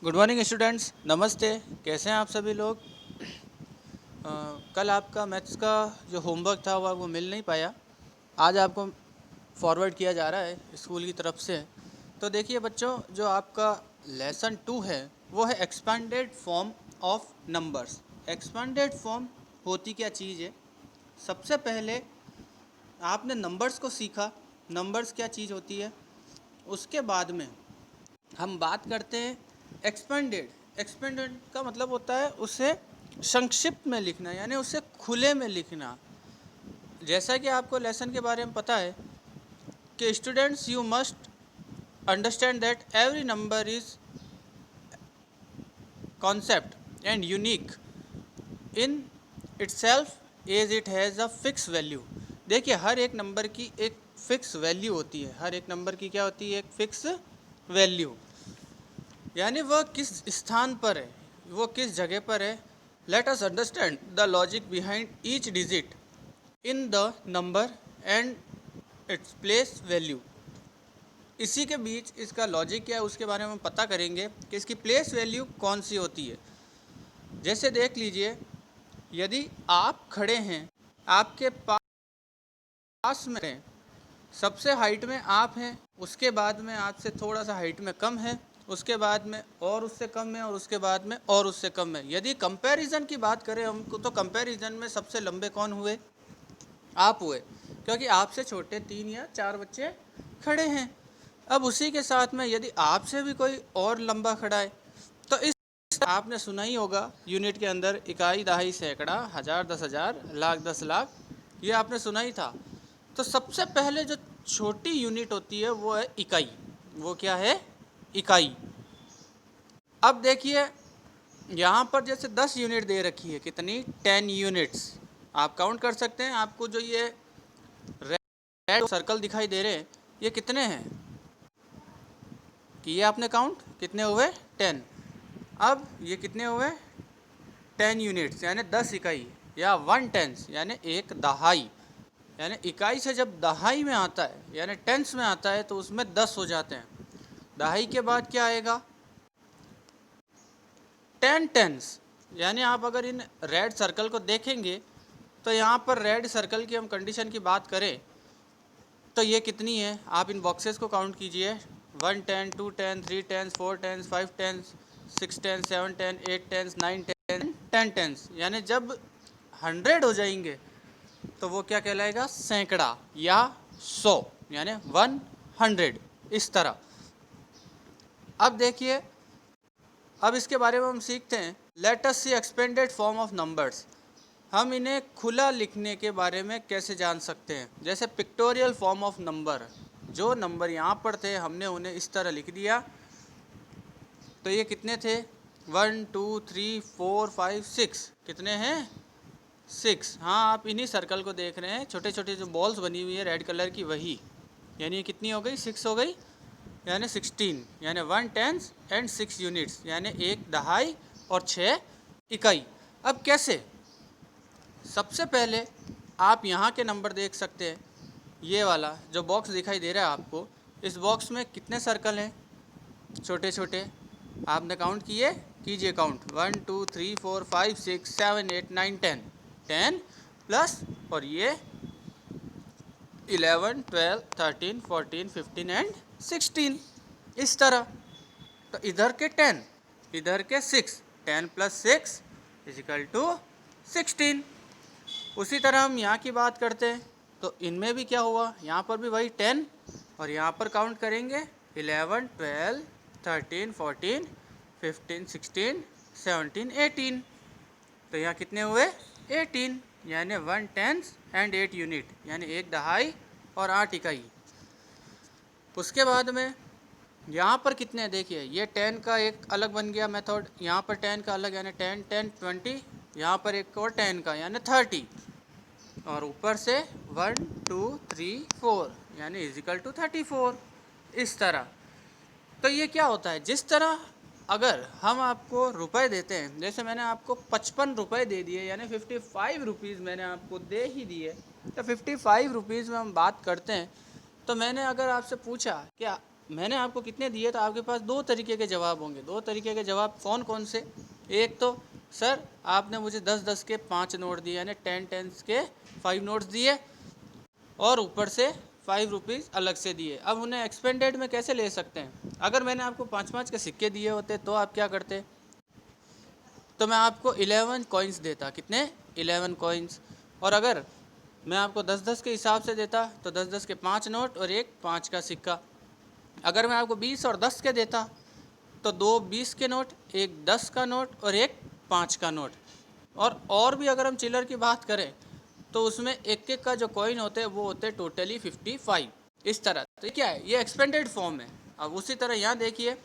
Good morning students, नमस्ते। कैसे हैं आप सभी लोग। कल आपका मैथ्स का जो होमवर्क था वो मिल नहीं पाया। आज आपको फॉरवर्ड किया जा रहा है स्कूल की तरफ से। तो देखिए बच्चों, जो आपका लेसन 2 है वो है expanded form of numbers. Expanded form होती क्या चीज़ है। सबसे पहले आपने नंबर्स को सीखा, नंबर्स क्या चीज़ होती है। उसके बाद में हम बात करते हैं एक्सपेंडेड। एक्सपेंडेड का मतलब होता है उसे संक्षिप्त में लिखना, यानी उसे खुले में लिखना। जैसा कि आपको लेसन के बारे में पता है कि students you must understand that every number is concept and unique in itself as it has a fix value. देखिए, हर एक नंबर की एक फिक्स वैल्यू होती है। हर एक नंबर की क्या होती है? एक फिक्स वैल्यू, यानी वह किस स्थान पर है, वो किस जगह पर है। Let us understand the logic behind each digit in the number and its place value. इसी के बीच इसका लॉजिक क्या है उसके बारे में हम पता करेंगे कि इसकी प्लेस वैल्यू कौन सी होती है। जैसे देख लीजिए, यदि आप खड़े हैं, आपके पास में सबसे हाइट में आप हैं, उसके बाद में आपसे थोड़ा सा हाइट में कम है, उसके बाद में और उससे कम है, और उसके बाद में और उससे कम है। यदि कंपैरिजन की बात करें हमको, तो कंपैरिजन में सबसे लंबे कौन हुए? आप हुए, क्योंकि आपसे छोटे 3 या 4 बच्चे खड़े हैं। अब उसी के साथ में यदि आपसे भी कोई और लंबा खड़ा है, तो इस आपने सुना ही होगा यूनिट के अंदर इकाई, दहाई, सैकड़ा, हज़ार, 10,000, लाख, 10 लाख, ये आपने सुना ही था। तो सबसे पहले जो छोटी यूनिट होती है वो है इकाई। वो क्या है? इकाई। अब देखिए, यहाँ पर जैसे 10 यूनिट दे रखी है, कितनी? 10 यूनिट्स। आप काउंट कर सकते हैं। आपको जो ये रेड सर्कल दिखाई दे रहे हैं, ये कितने हैं? कि ये आपने काउंट कितने हुए? 10। अब ये कितने हुए? 10 यूनिट्स, यानी 10 इकाई, या 1/10 यानी एक दहाई। यानी इकाई से जब दहाई में आता है, यानी टेंस में आता है, तो उसमें 10 हो जाते हैं। दहाई के बाद क्या आएगा? 10 टेंस। यानी आप अगर इन रेड सर्कल को देखेंगे, तो यहाँ पर रेड सर्कल की हम कंडीशन की बात करें तो ये कितनी है? आप इन बॉक्सेस को काउंट कीजिए। 1 10, 2 10, 3 10, 4 10, 5 10, 6 10, 7 10, 8 10, 9 10, 10 10। यानी जब 100 हो जाएंगे तो वो क्या कहलाएगा? सैकड़ा या 100, यानी 100, इस तरह। अब देखिए, अब इसके बारे में हम सीखते हैं। Let us see expanded form of numbers. हम इन्हें खुला लिखने के बारे में कैसे जान सकते हैं। जैसे पिक्टोरियल फॉर्म ऑफ नंबर, जो नंबर यहाँ पर थे हमने उन्हें इस तरह लिख दिया। तो ये कितने थे? 1 2 3 4 5 6। कितने हैं? 6। हाँ, आप इन्हीं सर्कल को देख रहे हैं, छोटे छोटे जो बॉल्स बनी हुई है रेड कलर की, वही। यानी ये कितनी हो गई? 6 हो गई, यानी 16, यानी 1/10 एंड 6 यूनिट्स, यानी एक दहाई और 6 इकाई। अब कैसे? सबसे पहले आप यहाँ के नंबर देख सकते हैं। ये वाला जो बॉक्स दिखाई दे रहा है आपको, इस बॉक्स में कितने सर्कल हैं? छोटे छोटे आपने काउंट किए? कीजिए काउंट। 1 2 3 4 5 6 7 8 9 10। 10 प्लस, और ये 11 12 13 14 15 एंड 16, इस तरह। तो इधर के 10, इधर के 6, 10 + 6 = 16। उसी तरह हम यहाँ की बात करते हैं, तो इनमें भी क्या हुआ? यहाँ पर भी वही 10, और यहाँ पर काउंट करेंगे 11 12 13 14 15 16 17 18। तो यहाँ कितने हुए? 18, यानी 1/10 एंड 8 यूनिट, यानी एक दहाई और 8 इकाई। उसके बाद में यहाँ पर कितने? देखिए, ये 10 का एक अलग बन गया मेथड, यहाँ पर 10 का अलग, यानी 10 10 20, यहाँ पर एक और 10 का, यानी 30, और ऊपर से 1 2 3 4, यानी = 34, इस तरह। तो ये क्या होता है? जिस तरह अगर हम आपको रुपए देते हैं, जैसे मैंने आपको 55 रुपये दे दिए, यानी 55 रुपीज़ मैंने आपको दे ही दिए, तो 55 रुपीज़ में हम बात करते हैं। तो मैंने अगर आपसे पूछा कि मैंने आपको कितने दिए, तो आपके पास दो तरीके के जवाब होंगे। दो तरीके के जवाब कौन कौन से? एक तो सर आपने मुझे 10-10 के 5 नोट दिए, यानी 10-10 के 5 नोट्स दिए और ऊपर से 5 रुपीज़ अलग से दिए। अब उन्हें एक्सपेंडेड में कैसे ले सकते हैं? अगर मैंने आपको 5-5 के सिक्के दिए होते तो आप क्या करते? तो मैं आपको 11 कॉइन्स देता। कितने? 11 कॉइन्स। और अगर मैं आपको 10-10 के हिसाब से देता तो 10-10 के 5 नोट और एक 5 का सिक्का। अगर मैं आपको 20 और 10 के देता तो दो 20 के नोट, एक 10 का नोट और एक 5 का नोट। और भी अगर हम चिल्लर की बात करें तो उसमें एक एक का जो कॉइन होते हैं वो होते हैं टोटली 55। इस तरह तो क्या है, ये एक्सपेंडेड फॉर्म है। अब उसी तरह यहाँ देखिए,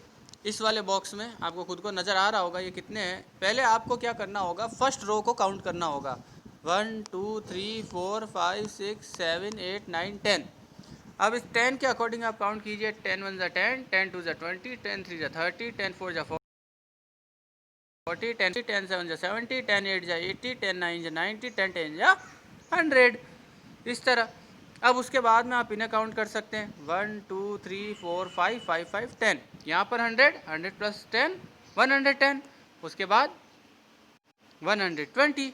इस वाले बॉक्स में आपको खुद को नज़र आ रहा होगा ये कितने हैं। पहले आपको क्या करना होगा, फर्स्ट रो को काउंट करना होगा। 1 2 3 4 5 6 7 8 9 10। अब इस 10 के अकॉर्डिंग आप काउंट कीजिए। 10 1 ज़ा 10, 10 2 ज़ा 20, 10 3 ज़ा 30, 10 4 ज़ा 40, 10 7 ज़ा 70, 10 8 ज़ा 80, 10 9 ज़ा 90, 10 10 ज़ा 100। इस तरह अब उसके बाद में आप इन्हें काउंट कर सकते हैं। 1 2 3 4 5 5 5 10। यहाँ पर 100, 100 प्लस 10 110। उसके बाद 120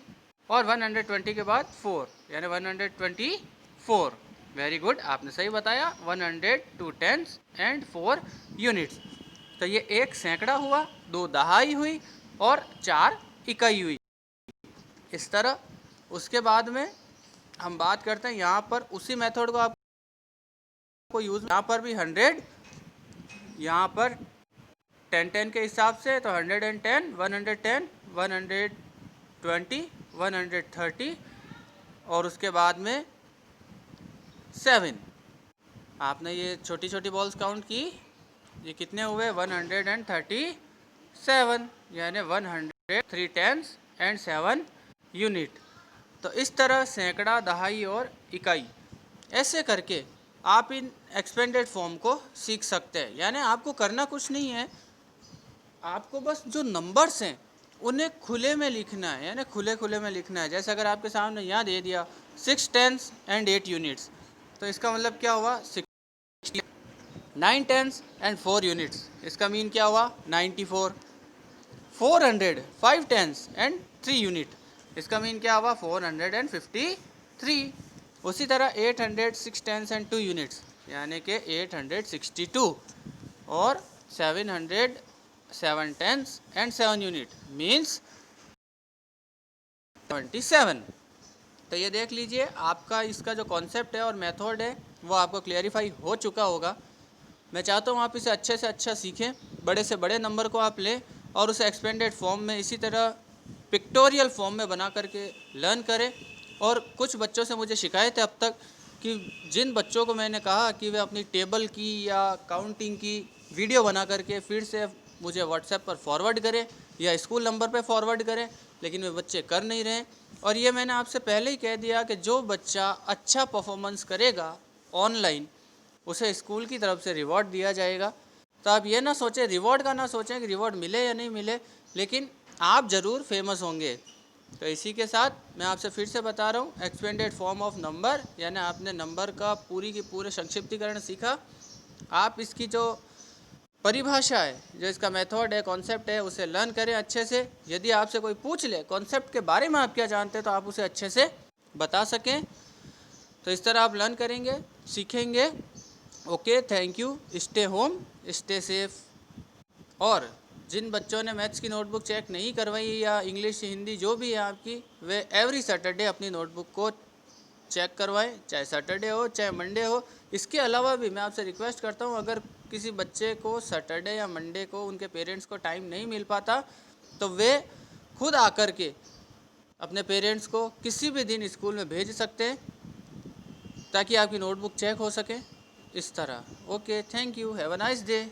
और 120 के बाद 4, यानी 124। वेरी गुड, आपने सही बताया। 102 टेंस एंड 4 यूनिट्स। तो ये एक सैकड़ा हुआ, दो दहाई हुई और 4 इकाई हुई। इस तरह उसके बाद में हम बात करते हैं यहाँ पर उसी मेथड को आपको यूज़, यहाँ पर भी 100, यहाँ पर 10-10 के हिसाब से तो 110, 110, 120, 130 और उसके बाद में 7। आपने ये छोटी छोटी बॉल्स काउंट की, ये कितने हुए? 137, यानी 103 टेंस एंड 7 यूनिट। तो इस तरह सैकड़ा, दहाई और इकाई, ऐसे करके आप इन एक्सपेंडेड फॉर्म को सीख सकते हैं। यानी आपको करना कुछ नहीं है, आपको बस जो नंबर्स हैं उन्हें खुले में लिखना है, यानी खुले खुले में लिखना है। जैसे अगर आपके सामने यहाँ दे दिया 6 टेंस एंड 8 यूनिट्स, तो इसका मतलब क्या हुआ? 9 टेंस एंड 4 यूनिट्स, इसका मीन क्या हुआ? 94। 400 5 टेंस एंड 3 यूनिट, इसका मीन क्या हुआ? 453। उसी तरह 800 6 टेंस एंड 2 यूनिट्स, यानी कि 862। और 700 7 टेंस एंड 7 यूनिट मीन्स 27। तो ये देख लीजिए, आपका इसका जो कॉन्सेप्ट है और मेथड है वो आपको क्लियरिफाई हो चुका होगा। मैं चाहता हूँ आप इसे अच्छे से अच्छा सीखें, बड़े से बड़े नंबर को आप लें और उसे एक्सपेंडेड फॉर्म में इसी तरह पिक्टोरियल फॉर्म में बना करके लर्न करें। और कुछ बच्चों से मुझे शिकायत है अब तक कि जिन बच्चों को मैंने कहा कि वे अपनी टेबल की या काउंटिंग की वीडियो बना करके फिर से मुझे व्हाट्सएप पर फॉरवर्ड करें या स्कूल नंबर पर फॉरवर्ड करें, लेकिन वे बच्चे कर नहीं रहे। और ये मैंने आपसे पहले ही कह दिया कि जो बच्चा अच्छा परफॉर्मेंस करेगा ऑनलाइन, उसे स्कूल की तरफ से रिवॉर्ड दिया जाएगा। तो आप ये ना सोचें, रिवॉर्ड का ना सोचें कि रिवॉर्ड मिले या नहीं मिले, लेकिन आप ज़रूर फेमस होंगे। तो इसी के साथ मैं आपसे फिर से बता रहा हूँ, एक्सपेंडेड फॉर्म ऑफ नंबर, यानी आपने नंबर का पूरी की पूरे संक्षिप्तीकरण सीखा। आप इसकी जो परिभाषा है, जो इसका मेथड है, कॉन्सेप्ट है, उसे लर्न करें अच्छे से। यदि आपसे कोई पूछ ले कॉन्सेप्ट के बारे में आप क्या जानते हैं, तो आप उसे अच्छे से बता सकें। तो इस तरह आप लर्न करेंगे, सीखेंगे। Okay, thank you. Stay home, stay safe. और जिन बच्चों ने मैथ्स की नोटबुक चेक नहीं करवाई या इंग्लिश हिंदी जो भी है आपकी, वे एवरी सैटरडे अपनी नोटबुक को चेक करवाएं, चाहे सैटरडे हो चाहे मंडे हो। इसके अलावा भी मैं आपसे रिक्वेस्ट करता हूं, अगर किसी बच्चे को सैटरडे या मंडे को उनके पेरेंट्स को टाइम नहीं मिल पाता तो वे खुद आकर के अपने पेरेंट्स को किसी भी दिन स्कूल में भेज सकते हैं ताकि आपकी नोटबुक चेक हो सके। इस तरह। Okay, thank you, have a nice day.